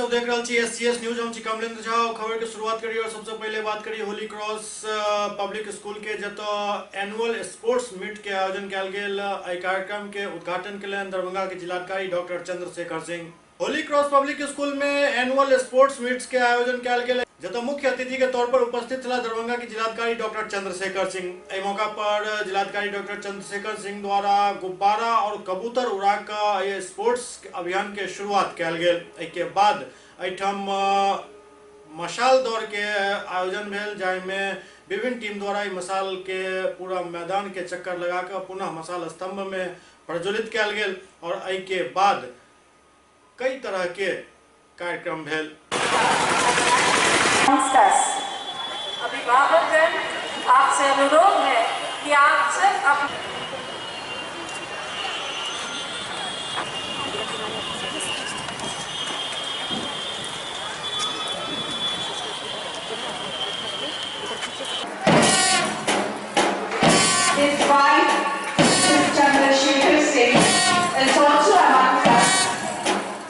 सब देख रहे छी SCS न्यूज। हम छी कमलेंद्र झा। खबर के शुरुआत करिए और सबसे पहले बात करिए होली क्रॉस पब्लिक स्कूल के जतो एनुअल स्पोर्ट्स मीट के आयोजन कैल गेल। एहि कार्यक्रम के उद्घाटन के लिए दरभंगा के जिलाधिकारी doctor Chandrashekhar Singh. Holi cross public school में एनुअल स्पोर्ट्स मीट्स के आयोजन कैल गेल जतो मुख्य अतिथि के तौर पर उपस्थित था दरभंगा के जिलाधिकारी डॉक्टर चंद्रशेखर सिंह। इस मौका पर जिलाधिकारी डॉक्टर चंद्रशेखर सिंह द्वारा गुब्बारा और कबूतर उड़ा कर स्पोर्ट्स अभियान के शुरुआत कैल गेल। के बाद एठम मशाल दौड़ के आयोजन भेल, जाहिमें विभिन्न टीम द्वारा मशाल के पूरा मैदान के चक्कर लगाकर पुनः मशाल स्तंभ में प्रज्वलित कैल गेल और के बाद कई तरह के कार्यक्रम भेल। अभिभावकगण, आपसे अनुरोध है कि आप सब His wife, Mrs. Chandrasekhar Singh, is also among us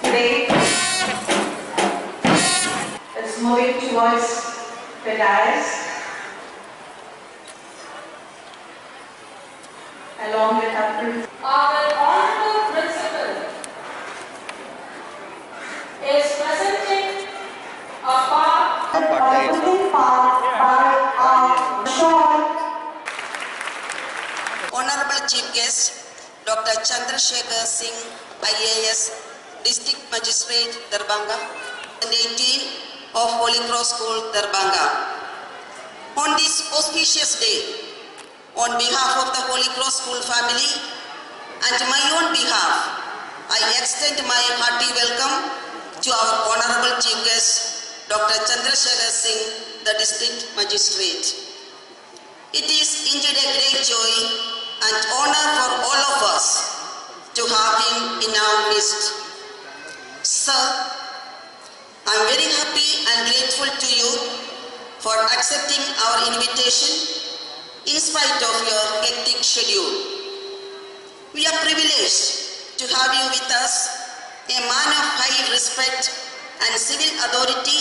today. Is moving towards the dais along with our honorable principal is presenting a part by our short. Honorable Chief Guest, Dr. Chandrasekhar Singh, IAS, District Magistrate, Darbhanga, and 18 of Holy Cross School, Darbhanga. On this auspicious day, on behalf of the Holy Cross School family and my own behalf, I extend my hearty welcome to our Honorable Chief Guest, Dr. Chandrasekhar Singh, the District Magistrate. It is indeed a great joy and honor for all of us to have him in our midst. Sir, I am very happy and grateful to you for accepting our invitation in spite of your hectic schedule. We are privileged to have you with us, a man of high respect and civil authority,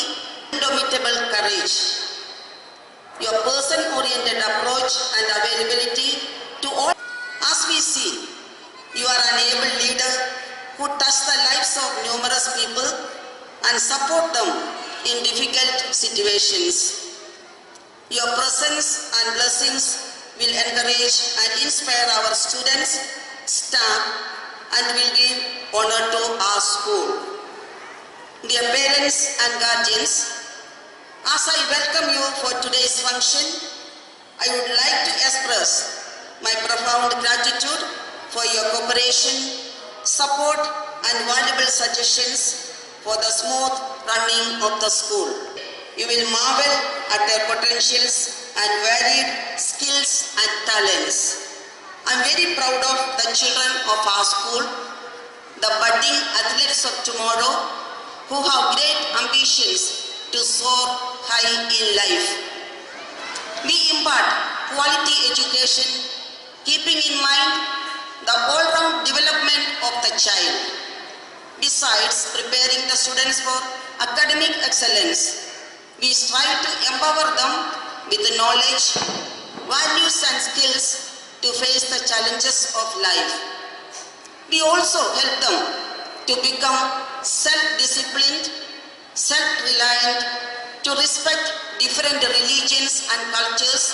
indomitable courage. Your person-oriented approach and availability to all. As we see, you are an able leader who touch the lives of numerous people and support them in difficult situations. Your presence and blessings will encourage and inspire our students, staff, and will give honor to our school. Dear parents and guardians, as I welcome you for today's function, I would like to express my profound gratitude for your cooperation, support, and valuable suggestions for the smooth running of the school. You will marvel at their potentials and varied skills and talents. I am very proud of the children of our school, the budding athletes of tomorrow who have great ambitions to soar high in life. We impart quality education, keeping in mind the all-round development of the child. Besides preparing the students for academic excellence, we strive to empower them with knowledge, values and skills to face the challenges of life. We also help them to become self-disciplined, self-reliant, to respect different religions and cultures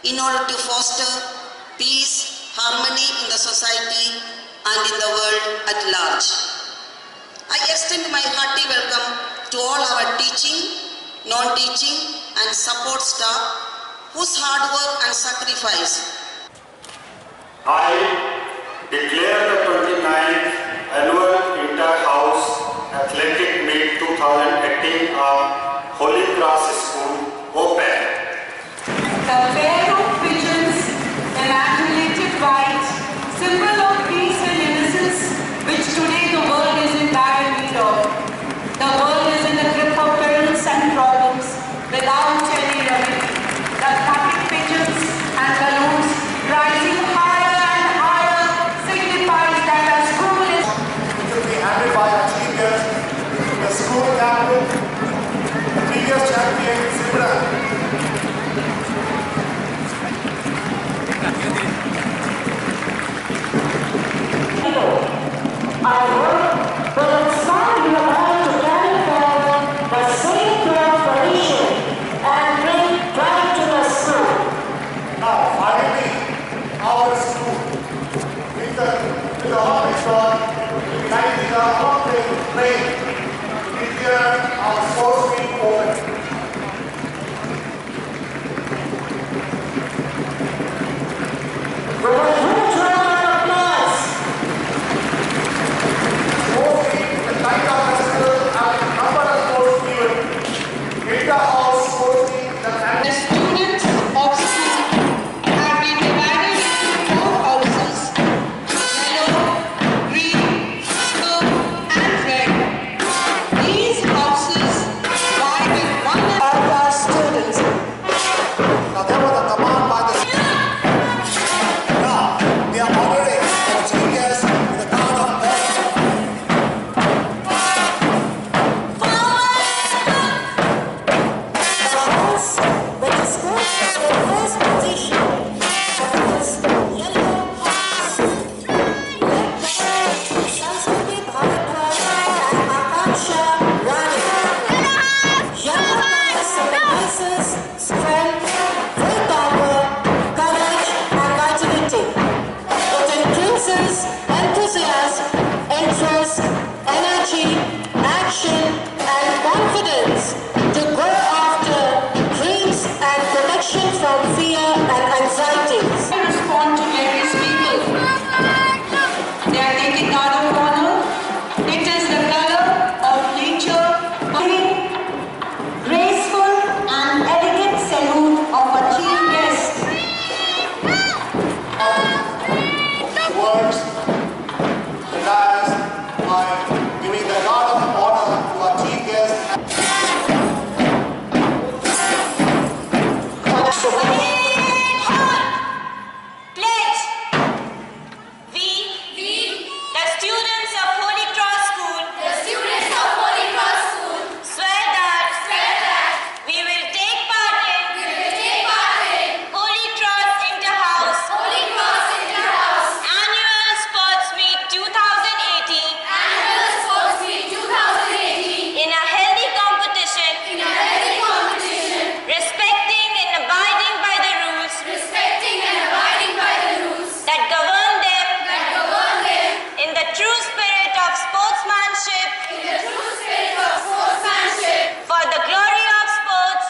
in order to foster peace, harmony in the society and in the world at large. I extend my hearty welcome to all our teaching, non-teaching and support staff whose hard work and sacrifice. I declare the 29th Annual Inter-House Athletic Meet 2018 of Holy Cross School open. The pair of pigeons, immaculate white, symbol of peace and innocence, which today the world is in dire need of. The world is in the grip of perils and problems without any remedy. The clapping pigeons and balloons rising higher and higher signifies that our school is It will be handled by our teachers. The school mascot, uniting the Olympic plane. This year, our sports meet open. The students of school have been divided into 4 houses: yellow, green, blue, and red. These houses lie with one another. Students. Now there was a command by the Now we are honoring our chief guest with a crown of Strength, willpower, courage, and vitality. It increases enthusiasm, interest, energy, action, and confidence to go after dreams and protection from fear and anxiety. Respond to various people. They are taking guard of honor. It is the color of nature. Graceful and elegant salute of a chief guest. words realized by giving the guard of honor to our chief guest. Pledge. We, the students of Holy Cross School, swear that we will take part in Holy Cross Inter-House Annual Sports Meet 2018 in a healthy competition, respecting and abiding by the rules that govern them in the true spirit of sportsmanship for the glory of sports.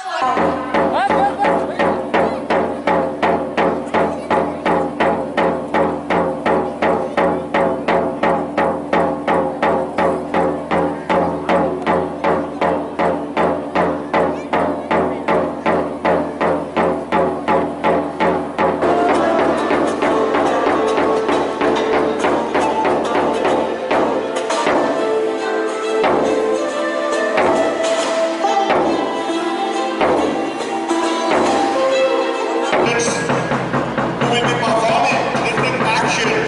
Who will be performing different actions,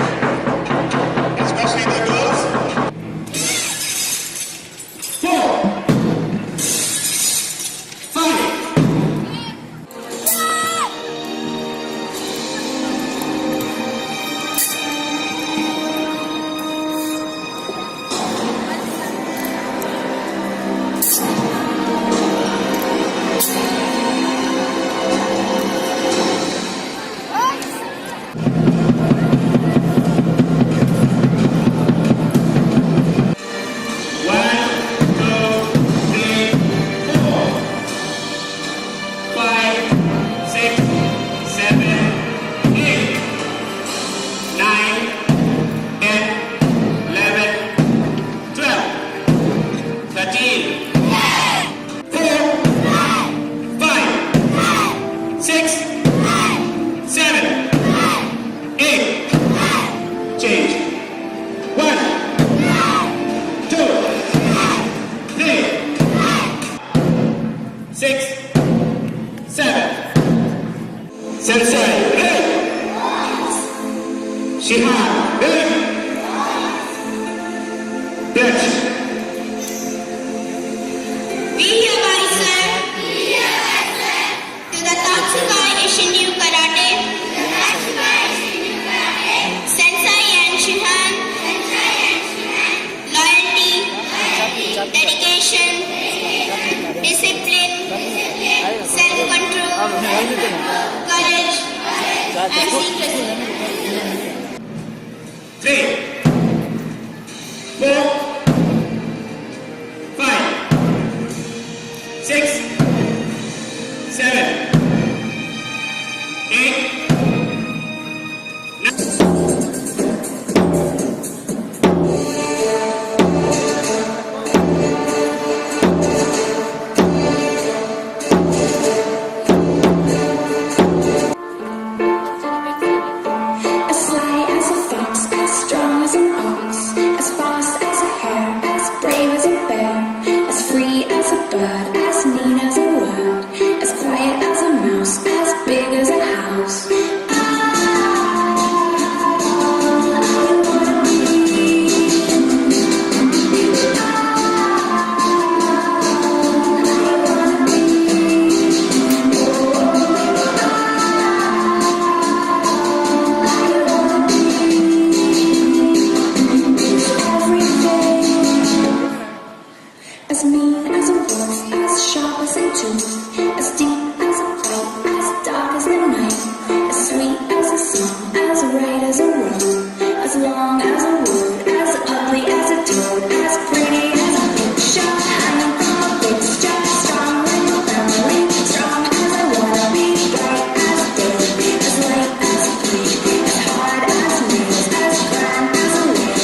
especially the girls. 3, as right as a road, as long as a wood, as ugly as a toad, as pretty as a picture, hanging from a fixture, strong like a family, strong as I wanna be, bright as day, as light as a flea, as hard as nails, as firm as a nail.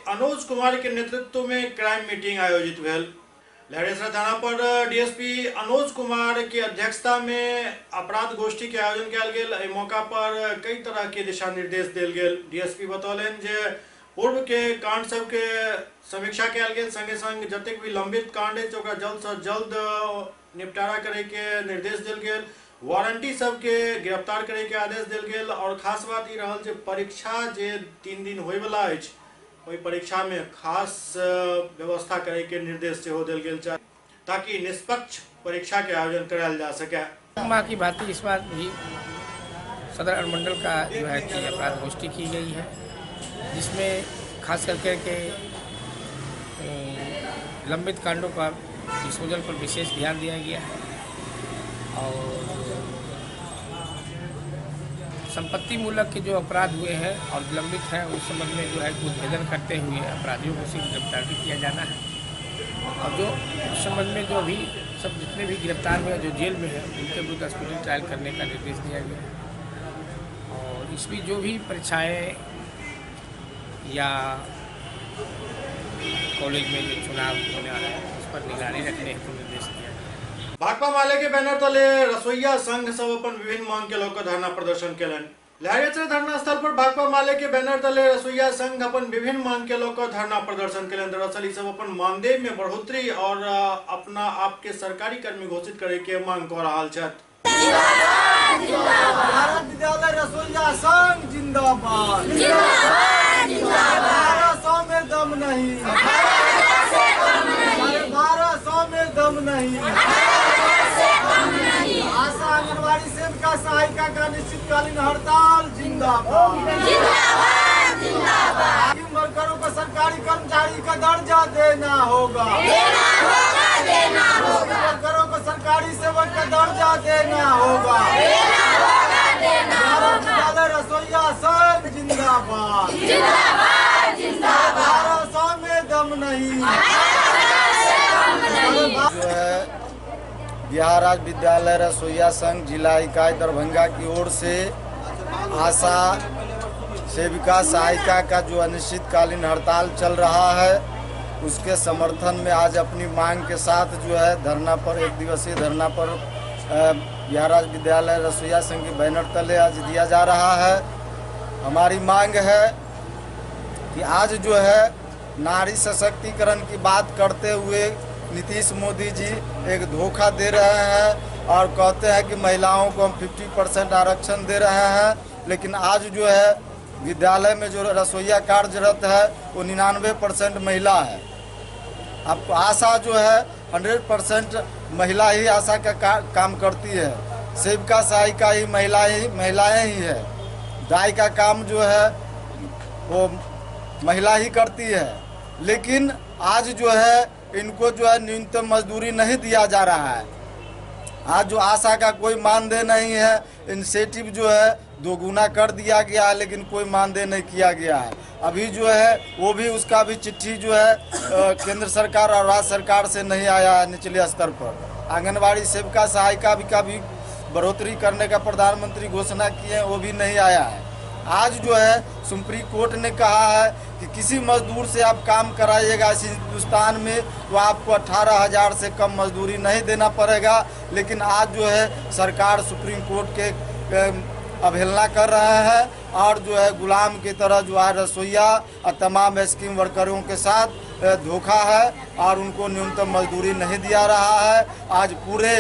Anuj Kumar के नेतृत्व में crime meeting आयोजित भेल। लहरेसराय थाना पर DSP Anuj Kumar की अध्यक्षता में अपराध गोष्ठी के आयोजन किया गेल। एहि मौका पर कई तरह के दिशा निर्देश दिल गेल। डीएसपी बतौलन जे पूर्व के कांड सब के समीक्षा किया गेल, संगे संग जतेक भी लंबित कांड है ओकरा जल्द से जल्द निपटारा करे के निर्देश दिल गेल। वारंटी सब के गिरफ्तार करे के आदेश दिल गेल। और खास बात ई रहल जे परीक्षा जे 3 दिन होय वाला अछि ओहि परीक्षा में खास व्यवस्था करे के निर्देश से हो दिल गेल ताकि निष्पक्ष परीक्षा के आयोजन कराया जा सके। बाकी बातें इस बार भी सदर अनुमंडल का जो है कि अपराध गोष्ठी की गई है, जिसमें खास करके के लंबित कांडों पर डिस्पोजल पर विशेष ध्यान दिया गया है। और संपत्ति मूलक के जो अपराध हुए हैं और विलंबित हैं उस संबंध में जो है उद्भेदन करते हुए अपराधियों को शीघ्र गिरफ्तार भी किया जाना है। और जो इस संबंध में जो अभी सब जितने भी गिरफ्तार हुए जो जेल में हैं उनके विरुद्ध स्पीडी ट्रायल करने का निर्देश दिया गया है। और इसमें जो भी परीक्षाएँ या कॉलेज में जो चुनाव होने वाला है उस पर निगरानी रखने हेतु निर्देश दिया। भाकपा माले के बैनर तले रसोईया संघ सब अपन विभिन्न मांग के लोग धरना प्रदर्शन केलन। लहरिया धरना स्थल पर भाकपा माले के बैनर तले रसोईया संघ अपन विभिन्न मांग के लोग धरना प्रदर्शन केलन। दरअसल सब अपन मानदेय में बढ़ोतरी और अपना आप के सरकारी कर्मी घोषित करे के मांग कर रहा छथि। भारत विद्यालय रसोईया संघ जिंदाबाद। 1200 में दम नहीं, 1200 में दम नहीं। आशा आंगनबाड़ी सेविका सहायिका का निश्चितकालीन हड़ताल जिंदाबाद। इन वर्करों को सरकारी कर्मचारी का दर्जा देना होगा। वर्करों को सरकारी सेवक का दर्जा देना होगा। भारत विद्यालय रसोईया संघ जिंदाबाद। 1200 में दम नहीं। जो है बिहार राज्य विद्यालय रसोईया संघ जिला इकाई दरभंगा की ओर से आशा सेविका सहायिका का जो अनिश्चितकालीन हड़ताल चल रहा है उसके समर्थन में आज अपनी मांग के साथ जो है धरना पर, एक दिवसीय धरना पर बिहार राज्य विद्यालय रसोईया संघ के बैनर तले आज दिया जा रहा है। हमारी मांग है कि आज जो है नारी सशक्तिकरण की बात करते हुए नीतीश मोदी जी एक धोखा दे रहे हैं और कहते हैं कि महिलाओं को हम 50% आरक्षण दे रहे हैं, लेकिन आज जो है विद्यालय में जो रसोईया कार्यरत है वो 99% महिला है। आपको आशा जो है 100% महिला ही आशा का काम करती है। सेविका सहायिका ही महिलाएं ही है। दाई का काम जो है वो महिला ही करती है, लेकिन आज जो है इनको जो है न्यूनतम मजदूरी नहीं दिया जा रहा है। आज जो आशा का कोई मानदेय नहीं है, इंसेंटिव जो है दोगुना कर दिया गया है, लेकिन कोई मानदेय नहीं किया गया है। अभी जो है वो भी उसका भी चिट्ठी जो है केंद्र सरकार और राज्य सरकार से नहीं आया है निचले स्तर पर। आंगनबाड़ी सेविका सहायिका का भी बढ़ोतरी करने का प्रधानमंत्री घोषणा किए हैं, वो भी नहीं आया है। आज जो है सुप्रीम कोर्ट ने कहा है कि किसी मजदूर से आप काम कराइएगा इस हिंदुस्तान में तो आपको 18,000 से कम मजदूरी नहीं देना पड़ेगा, लेकिन आज जो है सरकार सुप्रीम कोर्ट के अवहेलना कर रहे हैं और जो है गुलाम की तरह जो है रसोईया और तमाम स्कीम वर्करों के साथ धोखा है और उनको न्यूनतम मजदूरी नहीं दिया रहा है। आज पूरे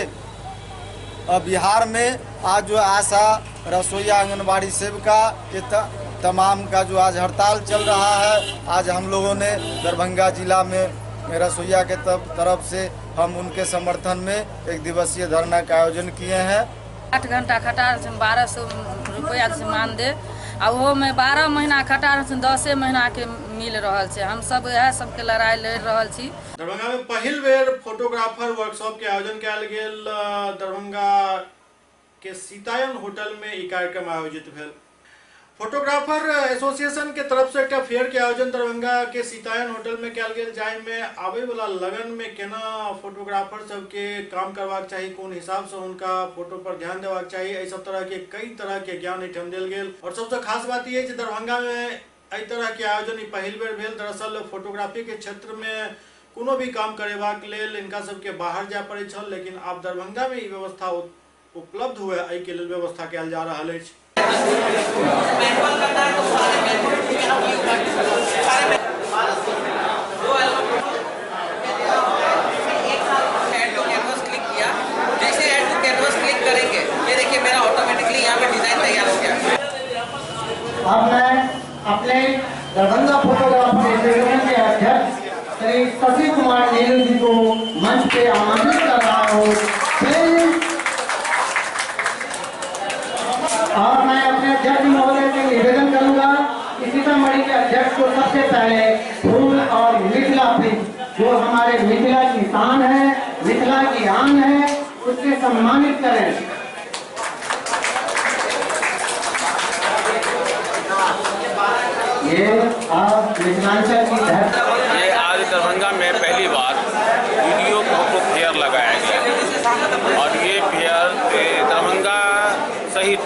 बिहार में आज जो आशा रसोईया आंगनबाड़ी सेविका के तमाम का जो आज हड़ताल चल रहा है। आज हम लोगों ने दरभंगा जिला में रसोईया के तरफ से हम उनके समर्थन में एक दिवसीय धरना का आयोजन किए हैं। 8 घंटा खटा 1200 रुपया से मान दे आ वो में 12 महीना खटा 10 महीना के मिल रहा है। हम सब यह सबके लड़ाई लड़ रहा छी। दरभंगा में पहिल बेर फोटोग्राफर वर्कशॉप के आयोजन कयल गेल। दरभंगा के सीतायन होटल में ई कार्यक्रम आयोजित भेल। फोटोग्राफर एसोसिएशन के तरफ से एक फेयर के आयोजन दरभंगा के सीतायन होटल में कयल गेल, जाहि में आबे वाला लगन में केना फोटोग्राफर सबके काम करवाक चाहिए, कोन हिसाब से उनका फोटो पर ध्यान देवाक चाहिए, एहि सब तरह के कई तरह के ज्ञान एठम देल गेल। और सबसे खास बात ये है कि दरभंगा में एहि तरह के आयोजन पहिल बेर भेल। दरअसल फोटोग्राफी के क्षेत्र में कोनो भी काम करेबाक लेल इनका सबके बाहर जाय पड़ै छल, लेकिन आब दरभंगा में ई व्यवस्था उपलब्ध हुए, एहि के लेल व्यवस्था कयल जा रहल अछि। अब मैं अपने दरभंगा फोटोग्राफर एसोसिएशन के अध्यक्ष श्री शशि कुमार नीलू जी को मंच पे आमंत्रित कर रहा हूँ। और मैं अपने अध्यक्ष महोदय से निवेदन करूंगा कि सीतामढ़ी के अध्यक्ष को सबसे पहले फूल और मिथिला प्रिंट जो हमारे मिथिला की शान है, मिथिला की आन है, उससे सम्मानित करें। ये मिथिलांचल की धरती। ये आज दरभंगा में पहली बार वीडियो फोटो फेयर लगाया गया और ये फेयर दरभंगा सहित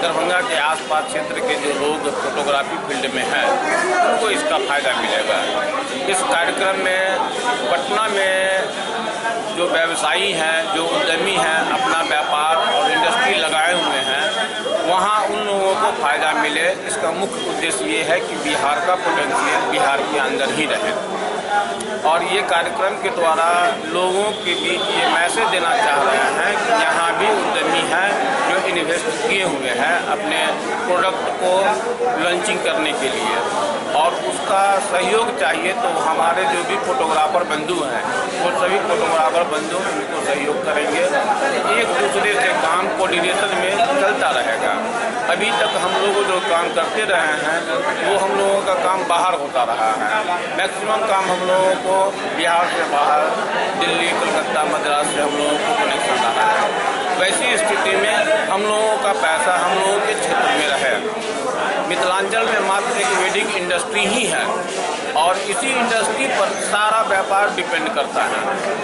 दरभंगा के आसपास क्षेत्र के जो लोग फोटोग्राफी फील्ड में हैं उनको इसका फायदा मिलेगा। इस कार्यक्रम में पटना में जो व्यवसायी हैं, जो उद्यमी हैं, अपना व्यापार और इंडस्ट्री लगाए हुए हैं, वहाँ उन लोगों को फायदा मिले। इसका मुख्य उद्देश्य ये है कि बिहार का पोटेंशियल बिहार के अंदर ही रहे और ये कार्यक्रम के द्वारा लोगों के बीच ये मैसेज देना चाह रहे हैं कि यहाँ भी उद्यमी हैं जो इन्वेस्ट किए हुए हैं अपने प्रोडक्ट को लॉन्चिंग करने के लिए और उसका सहयोग चाहिए। तो हमारे जो भी फोटोग्राफर बंधु हैं वो सभी फोटोग्राफर बंधु उनको सहयोग करेंगे। एक दूसरे से काम कोऑर्डिनेशन में चलता रहेगा। अभी तक हम लोग जो काम करते रहे हैं वो हम लोगों का काम बाहर होता रहा है। मैक्सिमम काम हम लोगों को बिहार से बाहर, दिल्ली, कलकत्ता, मद्रास से हम लोगों को कनेक्शन रहा है। वैसी स्थिति में हम लोगों का पैसा हम लोगों के क्षेत्र में रहे। मिथिलांचल में मात्र एक वेडिंग इंडस्ट्री ही है और इसी इंडस्ट्री पर सारा व्यापार डिपेंड करता है।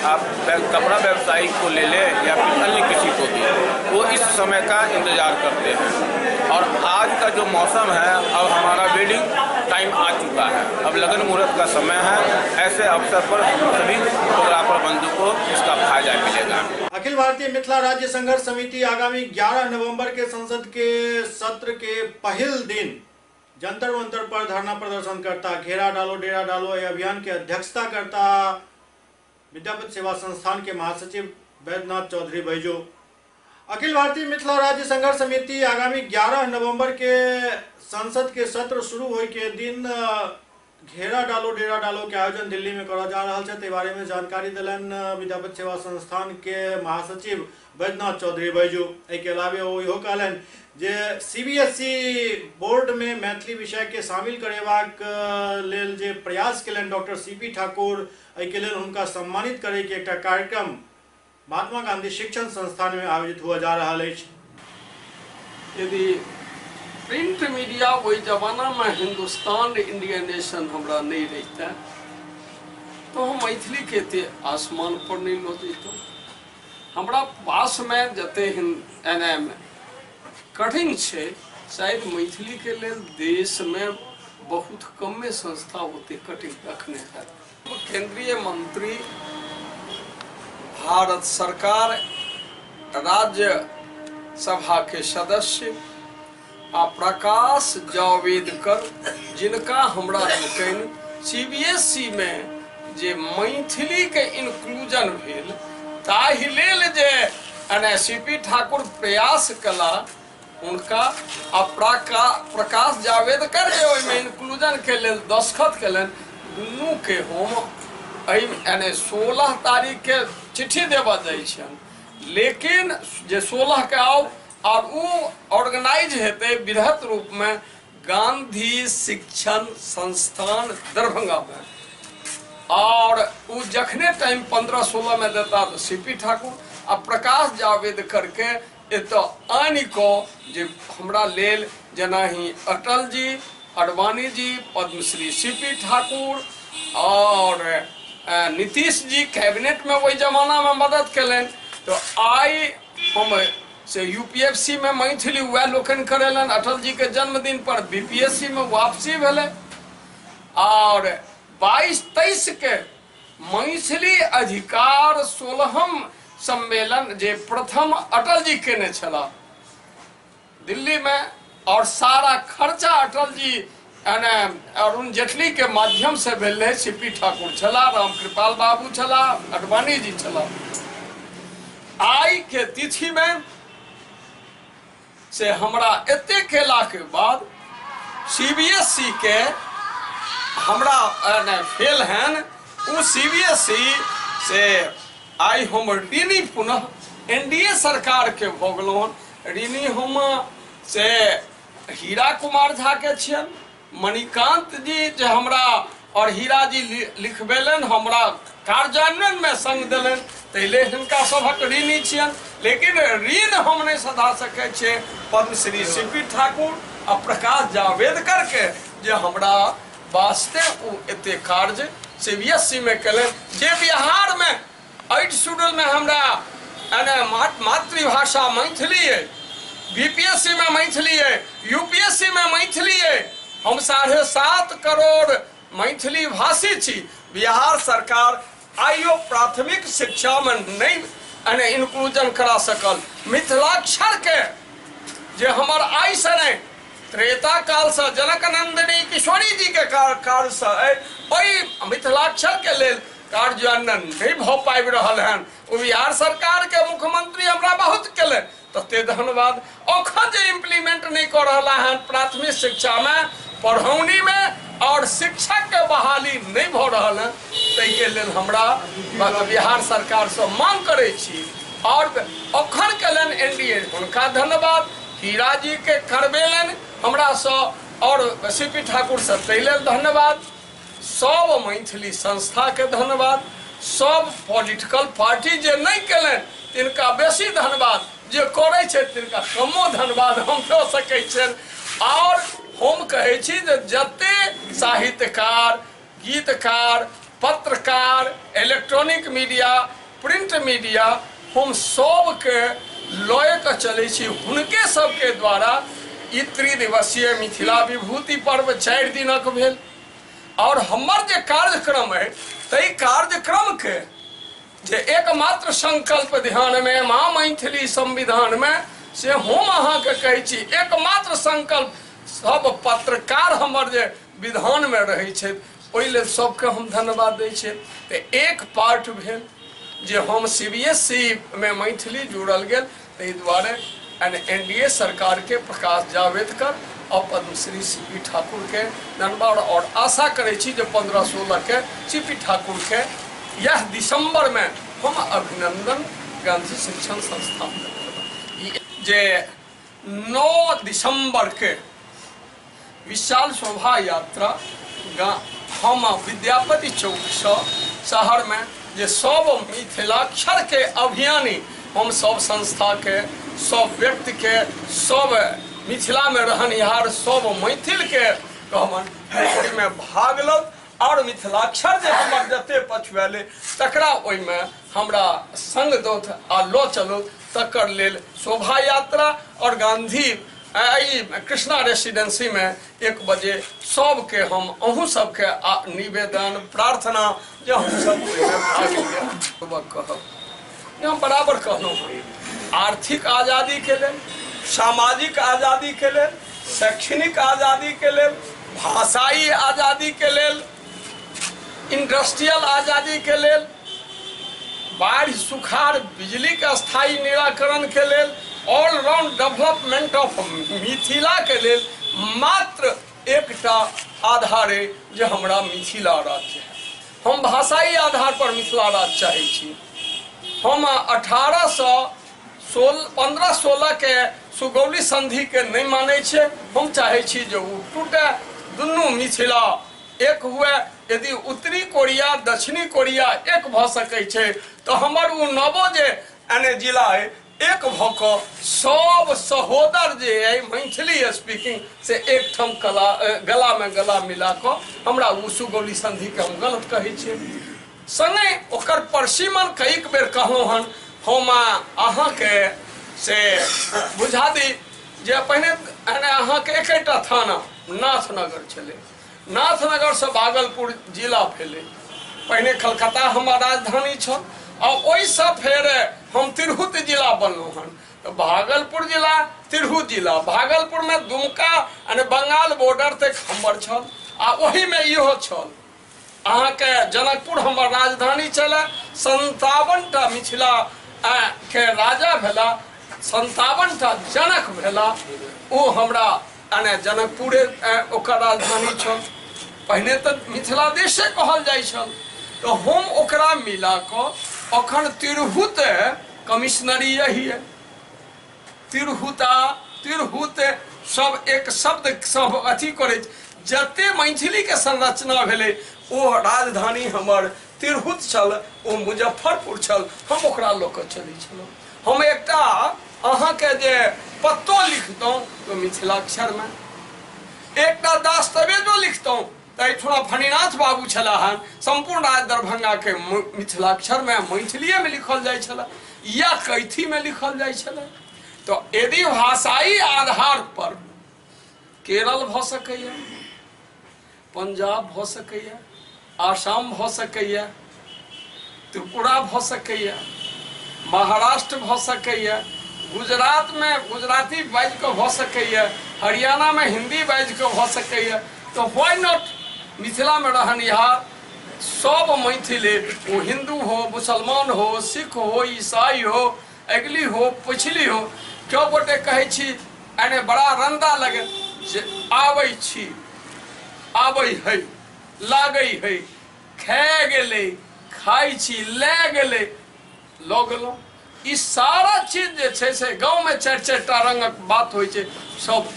आप कपड़ा व्यवसायी को ले लें या फिर अन्य किसी को भी, वो इस समय का इंतजार करते हैं। और आज का जो मौसम है, अब हमारा वेडिंग टाइम आ चुका है, अब लगन मुहूर्त का समय है। ऐसे अवसर पर सभी फोटोग्राफर बंधु को इसका फायदा मिलेगा। अखिल भारतीय मिथिला राज्य संघर्ष समिति आगामी 11 नवंबर के संसद के सत्र के पहल दिन जंतर मंतर पर धरना प्रदर्शन करता। घेरा डालो डेरा डालो ये अभियान की अध्यक्षता करता विद्यापति सेवा संस्थान के महासचिव बैद्यनाथ चौधरी बैजू। अखिल भारतीय मिथिला राज्य संघर्ष समिति आगामी 11 नवंबर के संसद के सत्र शुरू होय के दिन घेरा डालो डेरा डालो के आयोजन दिल्ली में करा जा रहा है। बारे में जानकारी दिलन विद्यापति सेवा संस्थान के महासचिव बैद्यनाथ चौधरी बैजू। के अलावे वो इहो कहलन जे CBSE बोर्ड में मैथिली विषय के शामिल करेबाक लेल जे प्रयास केलन डॉक्टर CP ठाकुर, के लेल हुनका सम्मानित करे के एकटा कार्यक्रम महात्मा गांधी शिक्षण संस्थान में आयोजित हुआ जा रहा है। यदि प्रिंट मीडिया वही जमाना में हिंदुस्तान इंडिया नेशन हमरा नहीं रहता तो हम मैथिली के ते आसमान पर नहीं लो जैतों। हमरा पास में जते NM कठिन छे, शायद मैथिली के लेल देश में बहुत कम संस्था होते कठिन रखने है। केंद्रीय मंत्री, भारत सरकार, राज्य सभा के सदस्य आ प्रकाश जावड़ेकर, जिनका हमरा लोकनि CBSE में जे मैथिली के इंक्लूजन भेल ताहि लेल जे CP ठाकुर प्रयास कला, उनका प्रकाश जावड़ेकर जे ओहिमे इंक्लूजन के लेल दस्तखत कलन, दुनू के हम 16 तारीख के चिट्ठी देवा दै छन। लेकिन जे 16 के आओ और वो ऑर्गेनाइज हेते बृहत रूप में गांधी शिक्षण संस्थान दरभंगा में, और वो जखने टाइम 15-16 में देता तो CP ठाकुर आ प्रकाश जावड़ेकर के एतो आनि को जे हमरा लेल जना ही अटल जी, अडवाणी जी, पद्मश्री CP ठाकुर और नीतीश जी कैबिनेट में वही जमाना में मदद कलन। तो आई हम से UPSC में मैथिली वह लोकन करेलन। अटल जी के जन्मदिन पर BPSC में वापसी भेले और 22-23 के मैथिली अधिकार 16हम सम्मेलन जे प्रथम अटल जी केने छला दिल्ली में, और सारा खर्चा अटल जी अरुण जेटली के माध्यम से भेल रहे। CP ठाकुर छला, रामकृपाल बाबू छला, अडवाणी जी छला। आई के तिथि में से हमरा एते केला के बाद CBSE के हमरा फेल हैं वो CBSE से आई हम ऋणी पुनः NDA सरकार के भोगलोन ऋणी हम से हीरा कुमार झा के छियन, मणिकांत जी जे हमरा और हीरा जी लिखबेलन, हमरा कार्यान्वयन में संग दिलन, तैले हिनका सभक ऋणी छियन। लेकिन ऋण हम नहीं सधा सके छे पद्मश्री CP ठाकुर और प्रकाश जावड़ेकर के, जे हमरा वास्ते ओ एते कार्य CBSE में कलन जे बिहार में 8 शेड्यूल में हमरा मातृभाषा मैथिली है, BPSC में मैथिली है, UPSC में मैथिली है। हम 7.5 करोड़ मैथिली भाषी छी। बिहार सरकार आइयो प्राथमिक शिक्षा में नहीं इंक्लूजन करा सकल। मिथिलाक्षर के जे हमर आई से नहीं त्रेता काल से जनक नंदिनी किशोरी जी के कार्य से मिथिलाक्षर के लेल कार्यान्वयन नहीं भ पाबि रहल हन। बिहार सरकार के मुख्यमंत्री हमरा बहुत केले तते धन्यवाद। अखन जे इम्प्लीमेंट नहीं कर रहा है प्राथमिक शिक्षा में, पढ़ौनी में और शिक्षक के बहाली नहीं भ रहा है, ताहि लेल हमरा बिहार सरकार से मांग करे छी। और अखन केलन NDA उनका धन्यवाद। हीरा जी के करबेलन हमरा से और CP ठाकुर से ताहि लेल धन्यवाद। सब मैथिली संस्था के धन्यवाद। सब पॉलिटिकल पार्टी जे नहीं केलन तिनका बेसी धन्यवाद, जे करे छे तिनका कमो धन्यवाद हम दे सकै छन। और हम कहे छी जे जते साहित्यकार, गीतकार, पत्रकार, इलेक्ट्रॉनिक मीडिया, प्रिंट मीडिया हम सब के लय के चले छी हुनके सबके द्वारा ई त्रिदिवसीय मिथिला विभूति पर्व 4 दिनक भेल। और हमर जे कार्यक्रम है तई कार्यक्रम के जे एकमात्र संकल्प ध्यान में माँ मैथिली संविधान में से हम अहाँ के कहे छी एकमात्र संकल्प सब पत्रकार हमर जे विधान में रहे छे ओइ लेल सबके हम धन्यवाद दै छी। ते एक पार्ट भेल जे हम CBSE में मैथिली जुड़ल गेल ताहि द्वारे NDA सरकार के प्रकाश जावड़ेकर और पद्मश्री CP ठाकुर के धन्यवाद। और आशा करे छी जे 15-16 के CP ठाकुर के यह दिसंबर में हम अभिनंदन गांधी शिक्षण संस्थान जे 9 दिसंबर के विशाल शोभा यात्रा हम विद्यापति चौक से शहर में जे सब मिथिलाक्षर के अभियानी हम सब संस्था के, सब व्यक्ति के, सब मिथिला में रहनिहार सब मैथिल के कहमन में भाग लो। और मिथिलाक्षर जे हमर जते पछुएले तकरा ओइ में हमरा संग दोथ आ लो चलो तकर लेल शोभा यात्रा और गांधी कृष्णा रेसिडेंसी में 1 बजे सबके हम अहू सबके निवेदन प्रार्थना जे हम सब हम बराबर कहलहुँ आर्थिक आज़ादी के लेल, सामाजिक आज़ादी के लेल, शैक्षणिक आज़ादी के लेल, भाषाई आज़ादी के लेल, इंडस्ट्रियल आज़ादी के लेल, बाढ़ सुखाड़ बिजली के स्थायी निराकरण के लेल, ऑलराउंड डेवलपमेंट ऑफ मिथिला के लेल मात्र एकटा आधारे जे हमरा मिथिला राज्य है। हम भाषाई आधार पर मिथिला राज्य चाहे छी। हम 1516 के सुगौली संधि के नहीं माने छे। हम चाहे छी जो टूटे दुनू मिथिला एक हुए। यदि उत्तरी कोरिया दक्षिणी कोरिया एक भ सकै छे तो हमर उ नवो जे जिला है एक भक सब सहोदर जे है मैथिली स्पीकिंग से एक ठम गला में गला मिला को हमरा उ सुगौली संधि के हम गलत कहे छे। संगे ओकर परसीमन कईक बेर कहलहुँ हन। हम अहाँ के से बुझा दी जे पहले अहाँ के एकटा थाना नाथनगर छले। नाथनगर से भागलपुर जिला भेले। पहले कलकत्ता हमार राजधानी छल और ओइसे फेर हम तिरहुत जिला बनलहुँ हन। तो भागलपुर जिला, तिरहुत जिला, भागलपुर में दुमका यानी बंगाल बॉर्डर तक हमर छल आ वही में इहो छल। अहाँ के जनकपुर हमर राजधानी चले। 57टा मिथिला के राजा भेला, 57टा जनक भेला। वो हमरा जनकपुरे ओकर राजधानी छल। पहले तो मिथिला देशे कहल जाइ छल। तो हम ओकरा मिला को अखन तिरहुत कमिश्नरी यही है। तिरहुत सब एक शब्द सब अथी करे। जते मैथिली के संरचना भेले वो राजधानी हमर तिरहुत छल, वो मुजफ्फरपुर छल। हम ओकरा लोक चली छल। हम एकटा अहाँ के जे पत्तो लिख दो तो मिथिलाक्षर में एकटा दस्तावेजो लिखतौं तऽ एहिठुना फणिनाथ बाबू छलाह हन संपूर्ण राज्य दरभंगा के मिथिलाक्षर में मैथिलीए में लिखल जाइ छला या कैथी में लिखल जाइ छला। तो यदि भाषाई आधार पर केरल भ सकैया, पंजाब भ सकैया, आसाम भ सकैया, त्रिपुरा भ सकैया, महाराष्ट्र भ सकैया, गुजरात में गुजराती बाजि के भ सकैया, हरियाणा में हिंदी बाजि के भ सकैया, तो व्हाई नॉट मिथिला में रहनिहार सब मैथिली, वो हिंदू हो, मुसलमान हो, सिख हो, ईसाई हो, अगली हो, पिछली हो, क्यों गोटे कहे छी एने बड़ा रंदा लगे जे आबै छी, आबै है, लागै है, खाए गेले, खाई छी, ले गेले, लो गेलो। ई सारा चीज जे छै से गाँव में 4-4टा रंगक बात होइ छै सब।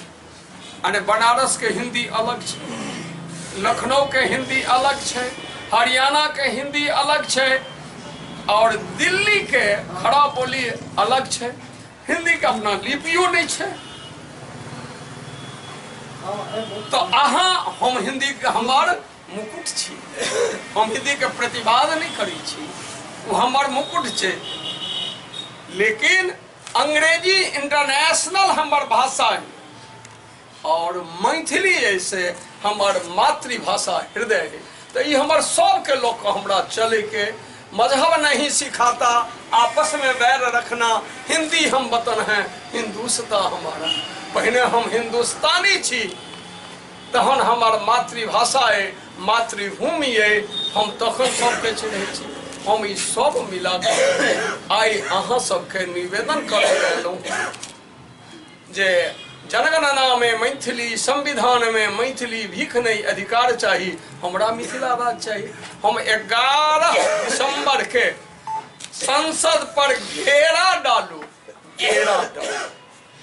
अने बनारस के हिंदी अलग छै, लखनऊ के हिंदी अलग छै, हरियाणा के हिंदी अलग छै, और दिल्ली के खड़ा बोली अलग छै। हिंदी के अपना लिपियो नहीं छै। तो अहाँ हम हिंदी के हमार मुकुट छी, हम हिंदी के प्रतिवाद नहीं करी छी, वो हमार मुकुट छै। लेकिन अंग्रेजी इंटरनेशनल हमार भाषा है और मैथिली ऐसे हमार मातृभाषा हृदय है। तो ये हमार सबके लोग हमरा चले के मजहब नहीं सिखाता, आपस में बैर रखना। हिंदी हम वतन हैं, हिंदुस्ता हमारा, पहले हम हिंदुस्तानी छी, तहन हमार मातृभाषा है, मातृभूमि है, हम तखन सबके चिन्है छी। हम ई सब मिला आई अहाँ सबके निवेदन कर जे जनगणना में मैथिली, संविधान में मैथिली, भीख नहीं अधिकार चाहिए, हमरा मिथिला राज चाहिए। हम 11 दिसंबर के संसद पर घेरा डालू, घेरा डालू,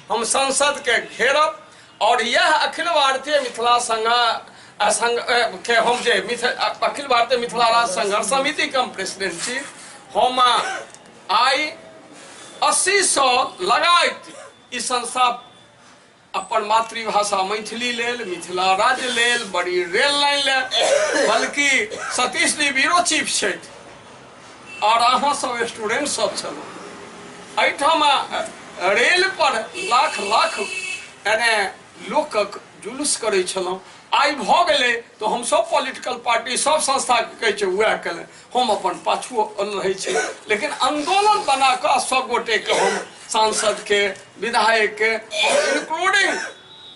हम संसद के घेरब। और यह अखिल भारतीय मिथिला संघ के हम जे अखिल भारतीय मिथिला राज संघर्ष समिति के हम प्रेसिडेंट छी। हम आई 80 लगाइत ई संस्था अपन मातृभाषा मैथिली लेल, मिथिला राज्य लेल, बड़ी रेल लाइन लेल, बल्कि सतीश जी ब्यूरो चीफ छथि और अहाँ सब स्टूडेंट सब छलहुँ। एहिठाम रेल पर लाख लाख एने लोकक जुलूस करै छलहुँ। आई भ गेलै तो हम सब पॉलिटिकल पार्टी, सब संस्था के कहै छै वएह केले, हम अपन पाछू रहै छी। लेकिन आंदोलन बना कऽ सब गोटे के हम सांसद के, विधायक के, इंक्लूडिंग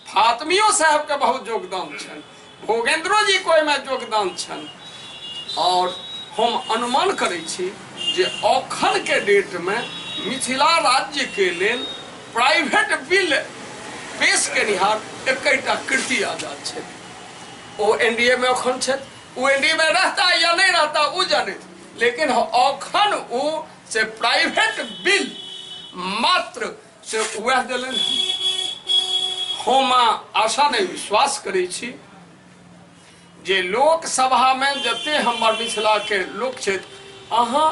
फातमियो साहब के बहुत योगदान छन, भोगेंद्रो जी को में योगदान छन। और हम अनुमान करै छी जे अखन के डेट में मिथिला राज्य के लेल प्राइवेट बिल पेश केनिहार एकटा कृति आजाद छै। वो एनडीए में अखन छै, वो एनडीए में रहता या नहीं रहता वो जाने, लेकिन अखन वो से प्राइवेट बिल मात्र से वह दिलन। हम आशा नहीं विश्वास करै छी जे लोकसभा में जते हमर मिथिला के लोक छै, अहाँ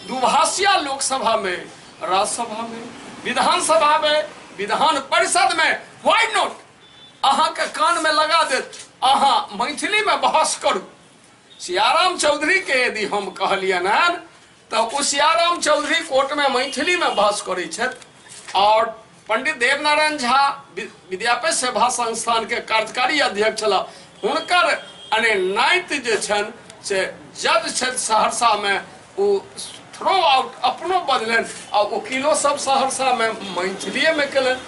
दुभाषिया लोकसभा में, राज्यसभा में, विधानसभा में, विधान परिषद में, व्हाई नॉट अहाँ के कान में लगा देत, अहाँ मैथिली में बहस करू। सियाराम चौधरी के यदि हम कहलियन हन तो उ सियाराम चौधरी कोर्ट में मैथिली में बहस करै छथि। और पंडित देवनारायण झा विद्यापति सेवा संस्थान के कार्यकारी अध्यक्ष छला, हुनकर अने नाइट जे छन से जज छथि सहरसा में, वो थ्रो आउट अपनो बदलन और वकीलो सब सहरसा में मैथिली में केलन।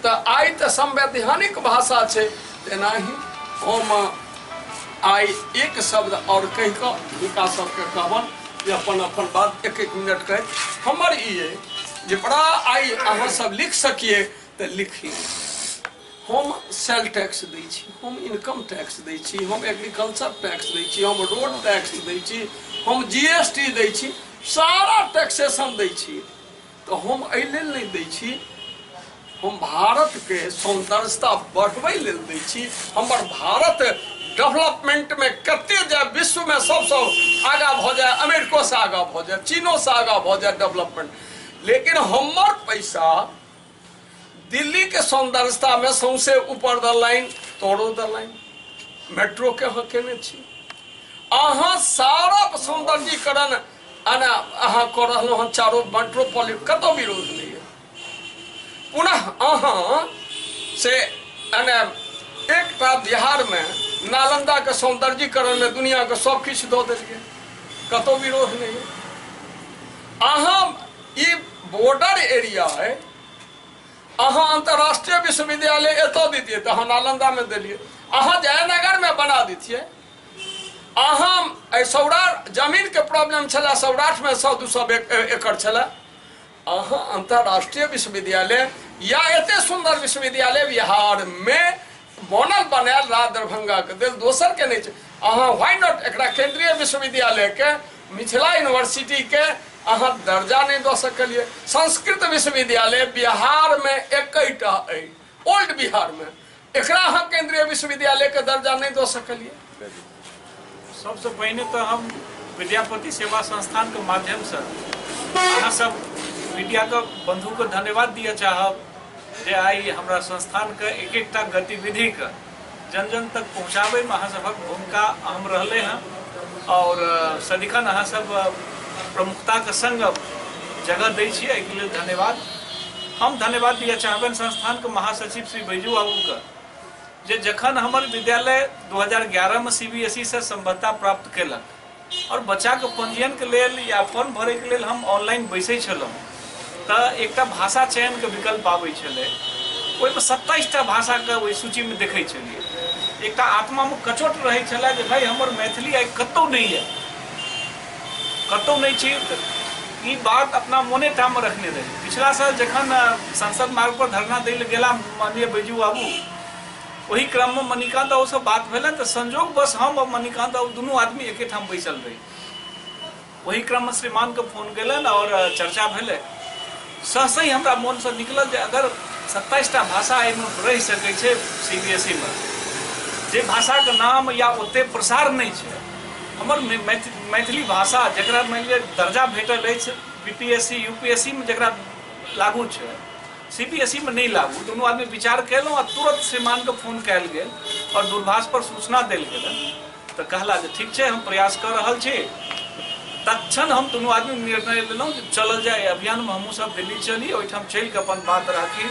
तो आई तो संवैधानिक भाषा छै, तेना ही हम आई एक शब्द और कह कऽ हुनका सबके कहबन जे अपन अपन बात 1-1 मिनट कह। हमर ई है जे बड़ा आई अहाँ सब लिख सकिए तो लिखी। हम सेल टैक्स दै छी, हम इनकम टैक्स दै छी, हम एग्रीकल्चर टैक्स दै छी, हम रोड टैक्स दै छी, हम जीएसटी दै छी, सारा टैक्सेशन दै छी। तो हम एहि लेल नहीं दै छी, हम भारत के सौंदर्यता बढ़बै लेल दै छी। हमर भारत डेवलपमेंट में कते जाए, विश्व में सबसे आगा भ जाए, अमेरिको से आगा भ जाए, चीनो से आगा भ जाए डेवलपमेंट। लेकिन हमर पैसा दिल्ली के सौंदर्यता में सौंसे ऊपर द लाइन तोड़ो लाइन मेट्रो के अहाँ केने छी अहाँ सारा सौंदर्यीकरण अहाँ कर रहलहुँ हँ चारो मेट्रोपोलिटन कतौ विरोध नहीं है पुनः अहाँ से एक बिहार में नालंदा के सौंदर्यीकरण में दुनिया के सब किछु दो दिलिए कतौ विरोध नहीं है अहाँ ई बॉर्डर एरिया है अहाँ अंतर्राष्ट्रीय विश्वविद्यालय एतो दीतिए तो अहाँ नालंदा में दिलिए अहाँ जयनगर में बना दीजिए अहाँ सौराठ जमीन के प्रॉब्लम चला सौराठ में 100-200 एकड़ चला अहाँ अंतर्राष्ट्रीय विश्वविद्यालय या एते सुंदर विश्वविद्यालय बिहार में बनल बनायल राज दरभंगा के दिल दोसर के नहीं अहाँ व्हाई नॉट एकरा केंद्रीय विश्वविद्यालय के मिथिला यूनिवर्सिटी के अहाँ दर्जा नहीं दो सकलिए संस्कृत विश्वविद्यालय बिहार में एकटा है ओल्ड बिहार में एकरा अहाँ केंद्रीय विश्वविद्यालय के दर्जा नहीं दो सकलिए सबसे पहले तो हम विद्यापति सेवा संस्थान के माध्यम से अहाँ सब मीडिया के बंधु को धन्यवाद दिए चाहब जे आई हमारा संस्थान के एक गतिविधि के जन जन तक पहुँचावे में अहाँ सबक भूमिका अहम रहले हैं और सदिखन अहाँ सब प्रमुखता के संग जगह दै छियै एहि लेल धन्यवाद हम धन्यवाद दिए चाहबन संस्थान के महासचिव श्री बैजू बाबू के जे जखन हमर विद्यालय 2011 में CBSE से संबद्धता प्राप्त केलक और बच्चा के पंजीयन के लेल या फॉर्म भरे के लेल हम ऑनलाइन बैसे छलहुँ तो एक भाषा चयन के विकल्प आबै छलै ओहिमे 27टा भाषा के ओहि सूची में देखै छलिए एक आत्मा में कचोट रहे छलै जे भाई हमर मैथिली आई कतौ नहीं है कतौ नहीं छी ई बात अपना मोने टा में रखने रही पिछला साल जखन संसद मार्ग पर धरना दै गेला माननीय बैजू बाबू वही क्रम में मणिकांत बाबू से बात भेल तो संजोग बस हम और मणिकांत बाबू दोनों आदमी एके ठाम बैसल रही वही क्रम में श्रीमान के फोन गलन और चर्चा भेले सहसही हमरा मन से निकल जे अगर 27टा भाषा एहिमे रहि सकै छै CBSE में जे भाषा के नाम या ओते प्रसार नहीं छै हमर मैथिली भाषा जकरा मान लिअ दर्जा भेटल अछि BPSC UPSC में जकरा लागू छै CBSE में नहीं लागू दोनों आदमी विचार केलहुँ और तुरंत श्रीमान के फोन कयल गेल और दूरभाष पर सूचना देल गेल तो कहला जे ठीक छै हम प्रयास कर रहल छी तत्क्षण हम दोनों आदमी निर्णय लेलहुँ जे चलल जाए अभियान में हमहूँ सब दिल्ली चली ओहिठाम चलि के अपन बात राखी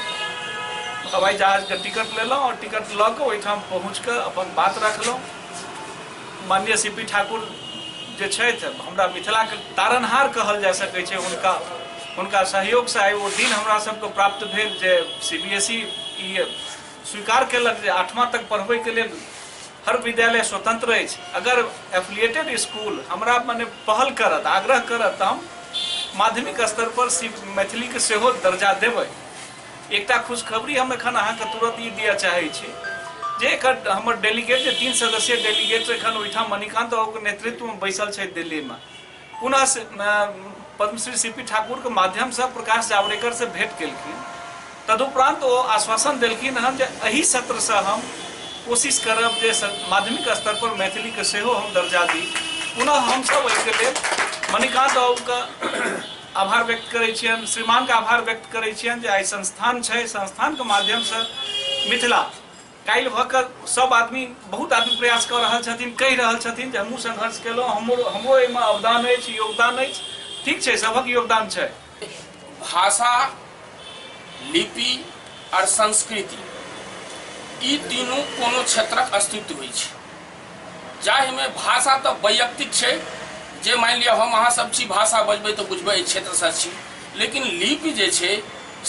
हवाई जहाज के टिकट लेलहुँ और टिकट लऽ के ओहिठाम पहुँच के अपन बात रखलहुँ माननीय CP ठाकुर जे छथि हमरा मिथिला के तारनहार कहल जा सकै छै उनका सहयोग से आई वो दिन हमरा सबके प्राप्त भेल जे CBSE ई स्वीकार केलक जे 8वां तक पढ़बै के लेल हर विद्यालय स्वतंत्र अछि अगर एफिलिएटेड स्कूल हमरा मने पहल करत आग्रह करत तऽ हम माध्यमिक स्तर पर मैथिली के सेहो दर्जा देबै एकटा खुशखबरी हम एखन अहाँके तुरंत ई दिअ चाहै छी जे हमर डेलीगेट जे 3 सदस्यीय डेलीगेट एखन ओहिठाम मणिकांत बाबू के नेतृत्व में बैसल छै दिल्ली में पुनः पद्मश्री CP ठाकुर के माध्यम से प्रकाश जावड़ेकर से भेंट केलखिन तदुपरांत वो आश्वासन देलखिन हन जे एही सत्र से हम कोशिश करब जे माध्यमिक स्तर पर मैथिली के सेहो हम दर्जा दी पुनः हम सब एहिके लेल मणिकांत बाबू के आभार व्यक्त करै छियन श्रीमान के आभार व्यक्त करै छियन जे आई संस्थान छै संस्थान के माध्यम से मिथिला काल्हि भऽ कऽ सब आदमी बहुत आदमी प्रयास कऽ रहल छथिन कहि रहल छथिन जे हमहूँ संघर्ष केलहुँ हमरो एहिमे अवदान अछि योगदान अछि ठीक छै सबक योगदान छै भाषा लिपि और संस्कृति ई तीनों कोनो क्षेत्रक अस्तित्व होइ छै जाहिमे भाषा तऽ वैयक्तिक छै जे मान लिअ हम अहाँ सब छी भाषा बजबै तऽ बुझबै एहि क्षेत्रसँ छी लेकिन लिपि जे छै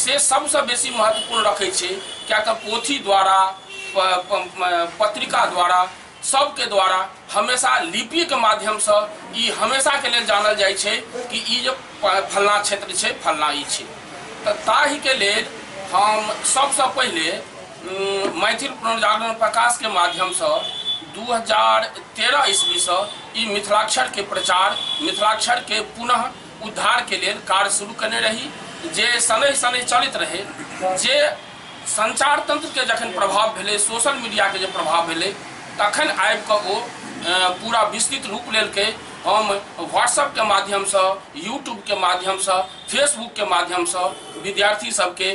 से सबसँ बेसी महत्वपूर्ण रखै छै किया तऽ पोथी द्वारा पत्रिका द्वारा सबके द्वारा हमेशा लिपि के माध्यम से ई हमेशा के लिए जानल जाय छै कि ई जो फलना क्षेत्र छै फलना ई छै तऽ ताहि के लेल हम सबसे पहले मैथिल पुनर्जागरण प्रकाश के माध्यम से 2013 ईस्वी से ई मिथिलाक्षर के प्रचार मिथिलाक्षर के पुनः उद्धार के लेल कार्य शुरू करने रही जे शनै शनै चलित रहे जे संचार तंत्र के जखन प्रभाव भेलै सोशल मीडिया के जे प्रभाव भेलै तखन आबि कऽ ओ पूरा विस्तृत रूप लेलकै हम व्हाट्सएप के माध्यम से यूट्यूब के माध्यम से फेसबुक के माध्यम से विद्यार्थी सबके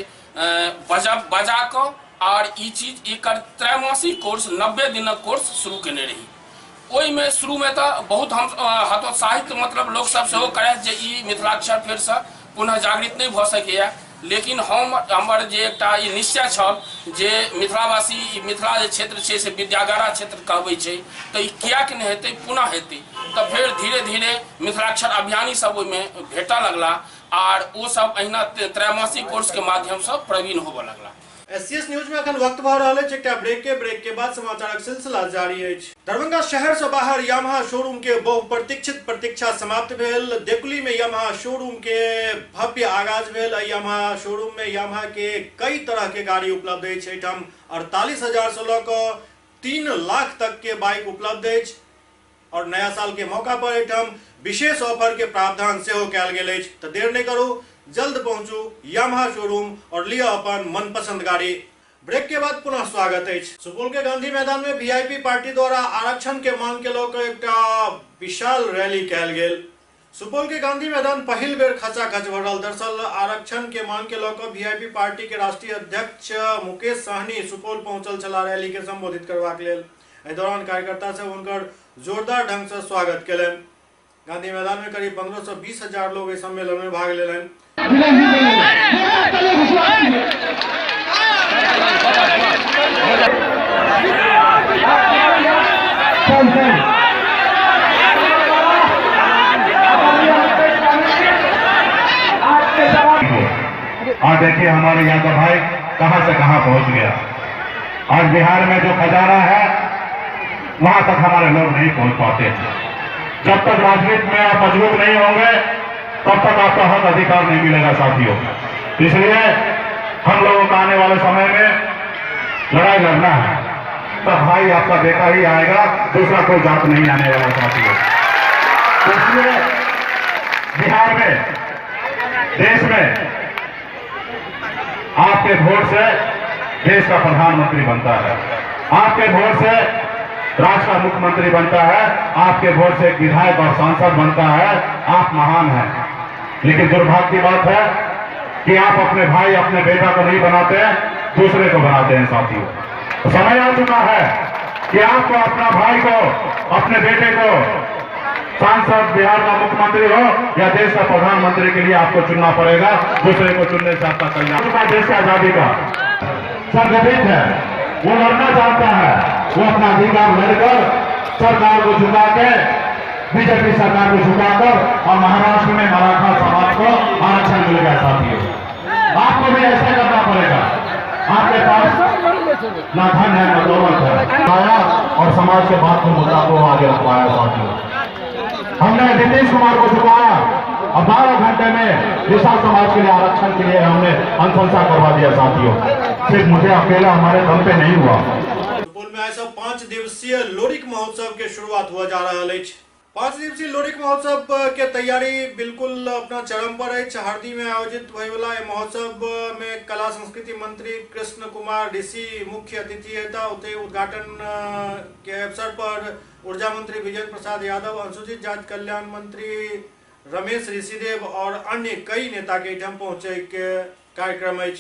बजा कऽ और ई चीज एक त्रैमासिक कोर्स 90 दिनक कोर्स शुरू केने रही। ओहि में शुरू में तो बहुत हम हतोत्साहित मतलब लोग सब सेहो करे जे ई मिथिलाक्षर फेर से पुनः जागृत नहीं भ सकैया, लेकिन हमर जे एकटा ई निश्चय छल जे मिथिलावासी मिथिला जे क्षेत्र छै से विद्यागारा क्षेत्र कहबै छै तो ई कियाक नहीं हेतै, पुनः हेतै। तो फिर धीरे धीरे मिथिलाक्षर अभियानी सब ओहिमे भेटऽ लगला और वो सब अहिना त्रैमासिक कोर्स के माध्यम से प्रवीण होबऽ लगला। एससीएस न्यूज में अखन वक्त भऽ रहल अछि एकटा ब्रेक के बाद समाचारक सिलसिला जारी अछि। दरभंगा शहर से बाहर यामाहा शोरूम के बहुप्रतीक्षित प्रतीक्षा समाप्त भेल। देकुली में यामाहा शोरूम के भव्य आगाज भेल। यामाहा शोरूम में यामाहा के कई तरह के गाड़ी उपलब्ध अछि। एहिठाम 48,000 से लऽ कऽ 3 लाख तक के बाइक उपलब्ध अछि और नया साल के मौका पर एहिठाम विशेष ऑफर के प्रावधान सेहो कयल गेल अछि। तो देर नहीं करू, जल्द पहुंचू यामाहा शोरूम और लिया अपन मनपसंद गाड़ी। ब्रेक के बाद पुनः स्वागत है। सुपौल के गांधी मैदान में वीआईपी पार्टी द्वारा आरक्षण के मांग के लऽ कऽ एकटा विशाल रैली कयल गेल। सुपौल के गांधी मैदान पहिल बेर खचाखच भरल। दरअसल आरक्षण के मांग के लऽ कऽ वीआईपी पार्टी के राष्ट्रीय अध्यक्ष मुकेश सहनी सुपौल पहुंचल छला रैली के संबोधित करबाक लेल। एहि दौरान कार्यकर्ता से हुनकर जोरदार ढंग से स्वागत केलनि। गांधी मैदान में करीब 15 से 20,000 लोग इस सम्मेलन में भाग लेलनि। और देखिए हमारे यहाँ का भाई कहां से कहां पहुंच गया। आज बिहार में जो खजाना है वहां तक हमारे लोग नहीं पहुंच पाते। जब तक राजनीति में आप मजबूत नहीं होंगे तब तक आपका हक अधिकार नहीं मिलेगा साथियों। इसलिए हम लोगों को आने वाले समय में लड़ाई लड़ना है। तो भाई आपका बेटा ही आएगा, दूसरा कोई जात नहीं आने वाला साथियों। इसलिए बिहार में, देश में आपके वोट से देश का प्रधानमंत्री बनता है, आपके वोट से राज्य का मुख्यमंत्री बनता है, आपके वोट से विधायक और सांसद बनता है। आप महान हैं, लेकिन दुर्भाग्य की बात है कि आप अपने भाई अपने बेटा को नहीं बनाते, दूसरे को बनाते हैं साथियों। तो समय आ चुका है कि आपको अपना भाई को, अपने बेटे को सांसद, बिहार का मुख्यमंत्री हो या देश का प्रधानमंत्री के लिए आपको चुनना पड़ेगा। दूसरे को चुनने से आपका कल्याण। देश की आजादी का संगठित है, वो लड़ना चाहता है, वो अपना अधिकार लड़कर सरकार को झुका के, बीजेपी सरकार को झुकाकर और महाराष्ट्र में मराठा समाज को आरक्षण मिल गया साथियों। आपको भी ऐसा करना पड़ेगा। आपके पास ना धन है ना दौलत है, आया और समाज के बात को मुद्दा को आगे रखवाया साथियों। हमने नीतीश कुमार को झुकाया और 12 घंटे में विशाल समाज के लिए आरक्षण के लिए हमने अनुशंसा करवा दिया साथियों। सिर्फ मुझे अकेला हमारे दम पे नहीं हुआ। सुपौल में ऐसा 5 दिवसीय लोरिक महोत्सव के शुरुआत हुआ जा रहा है। 5 दिवसीय लोरिक महोत्सव के तैयारी बिल्कुल अपना चरम पर है। हरदी में आयोजित होने वाला महोत्सव में कला संस्कृति मंत्री कृष्ण कुमार ऋषि मुख्य अतिथि है। उद्घाटन के अवसर पर ऊर्जा मंत्री विजेंद्र प्रसाद यादव, अनुसूचित जाति कल्याण मंत्री रमेश ऋषिदेव और अन्य कई नेता के ठाम पहुंचे के कार्यक्रम है।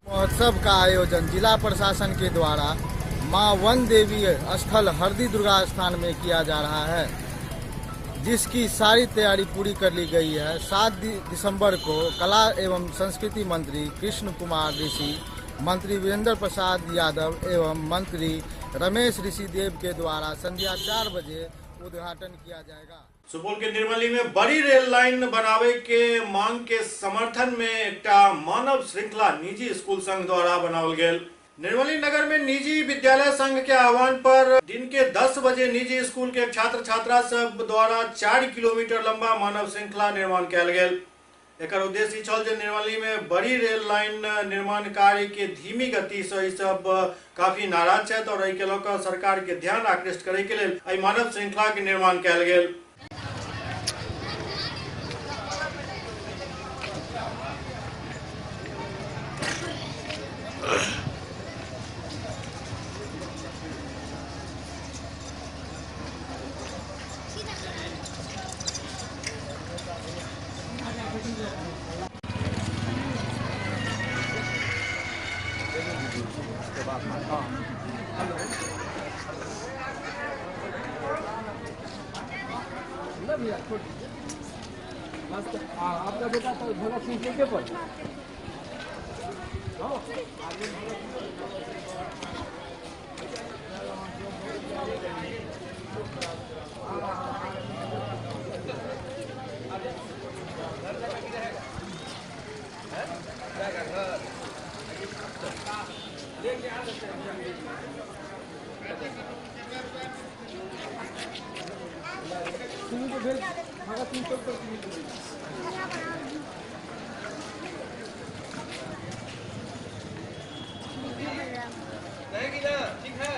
महोत्सव का आयोजन जिला प्रशासन के द्वारा मां वन देवी स्थल हरदी दुर्गा स्थान में किया जा रहा है, जिसकी सारी तैयारी पूरी कर ली गई है। 7 दिसंबर को कला एवं संस्कृति मंत्री कृष्ण कुमार ऋषि, मंत्री वीरेंद्र प्रसाद यादव एवं मंत्री रमेश ऋषिदेव के द्वारा संध्या 4 बजे उद्घाटन किया जाएगा। सुपौल के निर्मली में बड़ी रेल लाइन बनावे के मांग के समर्थन में एक मानव श्रृंखला निजी स्कूल संघ द्वारा बनावल गेल। निर्मली नगर में निजी विद्यालय संघ के आह्वान पर दिन के 10 बजे निजी स्कूल के छात्र छात्रा सब द्वारा 4 किलोमीटर लंबा मानव श्रृंखला निर्माण कयल गेल। एकर उद्देश्य छल जे निर्मली में बड़ी रेल लाइन निर्माण कार्य के धीमी गति से ई सब काफी नाराज छथि और एहि के लऽ कऽ सरकार के ध्यान आकृष्ट करे के लेल एहि मानव श्रृंखला के निर्माण कयल गेल। आपका बेटा तो भगत सिंह के पर भगत सिंह चौक पर ठीक है।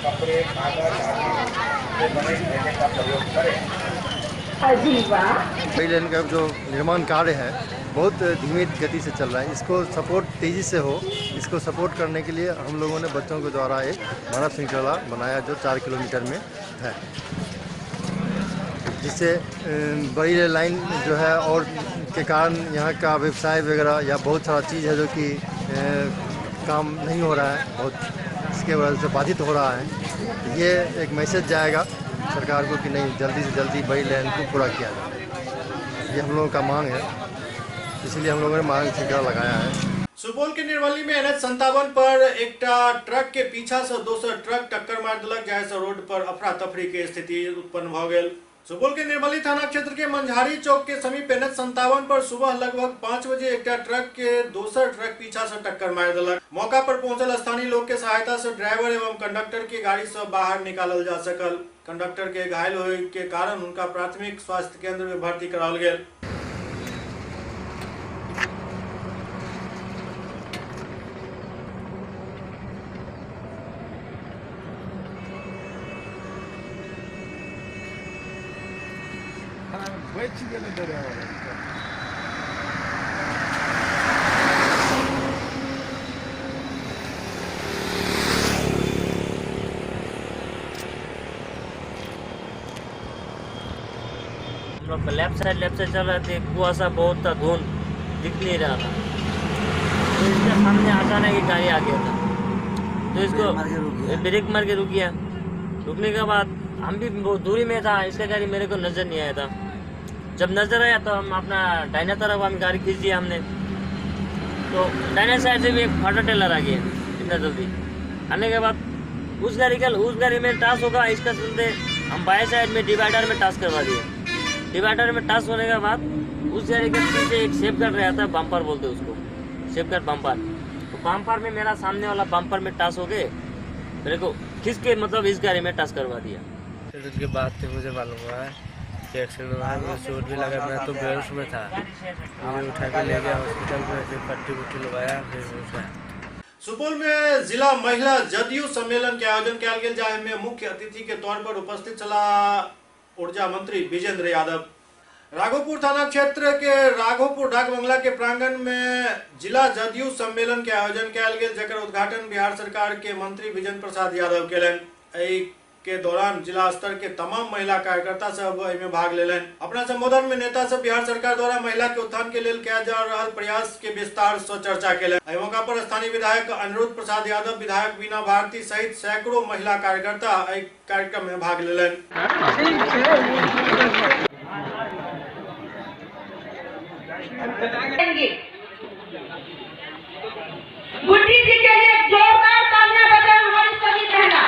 कपड़े कागज से बने थैले का प्रयोग करें। बड़ी लेन का जो निर्माण कार्य है बहुत धीमी गति से चल रहा है, इसको सपोर्ट तेज़ी से हो, इसको सपोर्ट करने के लिए हम लोगों ने बच्चों के द्वारा एक मानव श्रृंखला बनाया जो 4 किलोमीटर में है, जिससे बड़ी रेल लाइन जो है और के कारण यहाँ का व्यवसाय वगैरह या बहुत सारा चीज़ है जो कि काम नहीं हो रहा है, बहुत इसके वजह से बाधित हो रहा है। ये एक मैसेज जाएगा सरकार को कि नहीं, जल्दी से जल्दी बड़ी लाइन को पूरा किया जाए, ये हम लोगों का मांग है, इसलिए हम लोगों ने मांग श्रृंखला लगाया है। सुपौल के निर्मली में NH57 पर एक ट्रक के पीछा से दोसर ट्रक टक्कर मार दिलक, जाहिसँ रोड पर अफरा तफरी के स्थिति उत्पन्न भ गेल। सुपौल के निर्मली थाना क्षेत्र के मंझारी चौक के समीप NH57 पर सुबह लगभग 5 बजे एक ट्रक के दोसर ट्रक पीछा से टक्कर मार दिलक। मौका पर पहुंचल स्थानीय लोग के सहायता से ड्राइवर एवं कंडक्टर के गाड़ी से बाहर निकालल जा सकल। कंडक्टर के घायल होने के कारण उनका प्राथमिक स्वास्थ्य केंद्र में भर्ती कराल गेल। लेफ्ट साइड चल रहे थे, कुआसा बहुत था, धुंध दिख नहीं रहा था, तो इसके सामने अचानक एक गाड़ी आ गया था, तो इसको ब्रेक मार के रुक गया। रुकने के बाद हम भी बहुत दूरी में था, इसका गाड़ी मेरे को नज़र नहीं आया था। जब नज़र आया तो हम अपना दाहिना तरफ हम गाड़ी खींच दिया हमने, तो दाहिने साइड से भी एक फाटा टेलर आ गया इतना जल्दी आने के बाद उस गाड़ी में टास होगा, इसका चलते हम बाएं साइड में डिवाइडर में टास करवा दिए। डिवाइडर में टास होने के बाद उस गाड़ी के पीछे एक सेफ गार्ड रहा था, बम्पर बोलते उसको, सेफ गार्ड बम्पर, तो बम्पर में मेरा सामने वाला बम्पर में टास हो गए, मेरे को खींच के मतलब इस गाड़ी में टास करवा दिया। एक्सीडेंट के बाद से मुझे मालूम हुआ है कि एक्सीडेंट हुआ है, मुझे चोट भी लगा, मैं तो बेहोश में था, मुझे उठा के ले गया हॉस्पिटल में, फिर पट्टी वट्टी लगाया, फिर होश आया। सुपौल में जिला महिला जदयू सम्मेलन के आयोजन किया गया, जहाँ में मुख्य अतिथि के तौर पर उपस्थित चला ऊर्जा मंत्री विजेंद्र यादव। राघोपुर थाना क्षेत्र के राघोपुर डाक बंगला के प्रांगण में जिला जदयू सम्मेलन के आयोजन किया गया, जकर उद्घाटन बिहार सरकार के मंत्री विजेंद्र प्रसाद यादव केलन। के दौरान जिला स्तर के तमाम महिला कार्यकर्ता सब में भाग लेलन। अपना संबोधन में नेता सब बिहार सरकार द्वारा महिला के उत्थान के लिए किया जा रहा प्रयास के विस्तार से चर्चा केलन। एहि मौका पर स्थानीय विधायक अनिरुद्ध प्रसाद यादव, विधायक बीना भारती सहित सैकड़ों महिला कार्यकर्ता एहि कार्यक्रम में भाग लेलन। गुड्डी जी के लिए जोरदार तालियां बजाएं हमारी सभी बहना।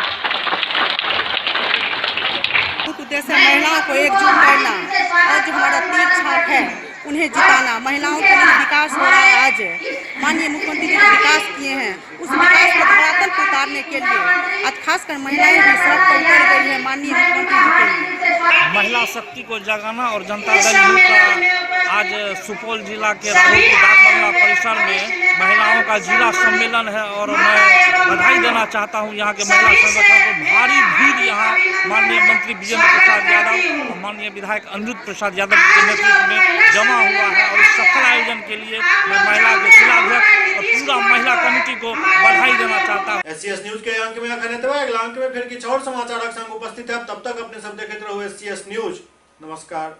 उद्देश्य महिलाओं को एकजुट करना और जो हमारा तीर्थ छाप है उन्हें जिताना। महिलाओं के लिए विकास हो रहा है। आज माननीय मुख्यमंत्री जी जो विकास किए हैं उस विकास को धरातल पर उतारने के लिए आज खासकर महिलाएं भी सड़क पर उतर गई है माननीय मुख्यमंत्री जी के लिए। महिला शक्ति को जगाना और जनता दल यू का आज सुपौल जिला के राघोपुर डाक बंगला परिसर में महिलाओं का जिला सम्मेलन है और मैं बधाई देना चाहता हूं यहाँ के महिला संगठन को। भारी भीड़ यहाँ माननीय मंत्री विजेंद्र प्रसाद यादव और माननीय विधायक अनिरुद्ध प्रसाद यादव के नेतृत्व में जमा हुआ है और इस सफल आयोजन के लिए मैं महिला के जिलाध्यक्ष और पूरा महिला कमेटी को बधाई देना चाहता हूँ। SCS न्यूज के अंक में अगला अंक में फिर कुछ और समाचार संग उपस्थित है। तब तक अपने सब देखते रहो SCS न्यूज। नमस्कार।